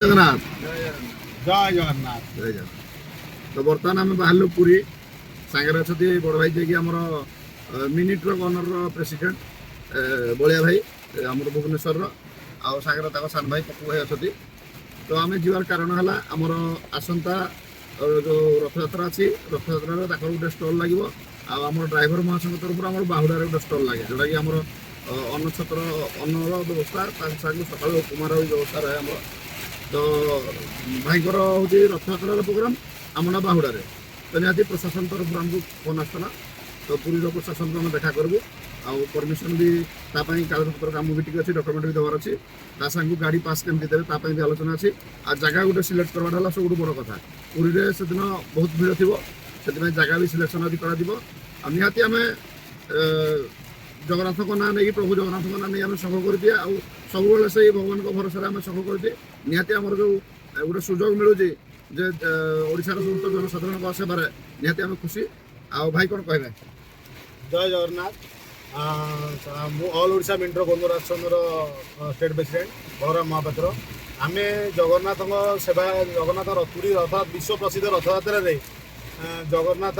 जगन्नाथ जय जगन्नाथ। जय जगन्नाथ। तो बर्तमान आम बाहर पुरी सांगे अच्छे बड़ भाई जी आम mini truck owner president Ballia भाई आम भुवनेश्वर आगे सान भाई पप्पू भाई अच्छे। तो आम जीवार कारण है आमर आसंता जो रथयात्रा अच्छी रथयात्रा गोटे स्टल लगे आम ड्राइवर महासंघ तरफ आम बाहुड़ार गोटे स्टल लगे जोटा कि आम अन्न छत्र अन्नर व्यवस्था सकाल उपमार व्यवस्था रहे आम। तो भाईकर हूँ रथयात्रा प्रोग्राम आमना बाहुड़े तो निहती प्रशासन तरफ आमको फोन आसला। तो पुरी प्रशासन को आम देखा करूँ आउ परमिशन भी कागजपत्र काम भी टी अच्छी डॉक्यूमेंट भी देवार अच्छी सांग गाड़ी पास केमती देवे भी आलोचना अच्छी आ जगह गोटे सिलेक्ट करवाटा सब बड़ कथा। पुरी से दिन बहुत भिड़ थी से जगह भी सिलेक्शन भी कर निहती आम जगन्नाथ ना नहीं प्रभु जगन्नाथ ना नहीं आम संघ कर दिए आउ सब से भगवान भरोसा आम संघ कर दिए निहती आमर जो गोटे सुजोग मिलूँ जे ओडिशार समस्त जनसाधारण सेवार निहती आम खुशी। आ भाई कौन कहे जय जगन्नाथ। मु ऑल ओडिशा मिंट्रो बंधु राष्ट्र स्टेट प्रेसिडेंट बलराम महापात्र आम जगन्नाथ सेवा जगन्नाथ पुरी रथ विश्व प्रसिद्ध रथयात्रा जगन्नाथ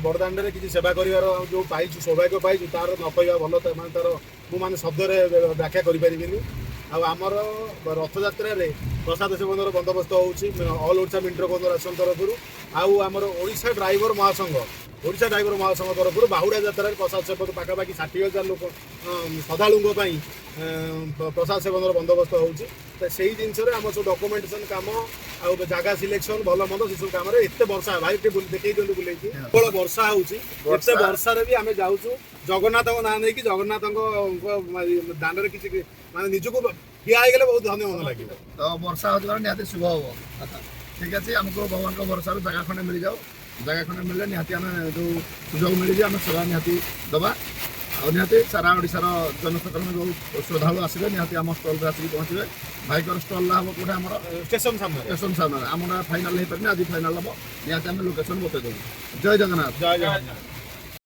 बड़दाण्ड में किसी सेवा कर जो पाई सौभाग्य पाई तार न कहवा भल तार मुझे शब्द व्याख्या करें। आमर रथयात्रा प्रसाद सेवन बंदोबस्त होल ओडिशा मिंट्रो बंधु राष्ट्र तरफ आमर ओडिशा ड्राइवर महासंघ तरफ बाहुड़ा यात्रा प्रसाद सेवन पाखापाखि 60,000 लोक श्रद्धालुओं प्रसाद सेवन बंदोबस्त हो जिनस आम सब डॉक्यूमेंटेशन काम आ जगह सिलेक्शन भल मंद से सब कम एत वर्षा भाई देखी दिखाई बुले प्रबल वर्षा होते वर्षा भी आम जाऊँ जगन्नाथ ना नहीं कि जगन्नाथ दाण्ड में किसी माने निजक ठिया होगले बहुत धन्य मन लगे। तो वर्षा हो निहती शुभ हम ठीक अच्छे आमको भगवान को भरोसा जगह खंडे मिल जाओ जगह खंडे मिले निहती आम जो सुजोग मिली आम सेवा निहती दबा निहती सारा ओडिशार जनसाधारण जो श्रद्धालु आसवे निहती आम स्टल आसिक पहुँचे भाईकर स्टल हम कौटे आम स्टेशन सामने आम फाइनाल हो पारे आज फाइनाल हम निहती आम लोकेशन बतई देव। जय जगन्नाथ। जय जगन्नाथ।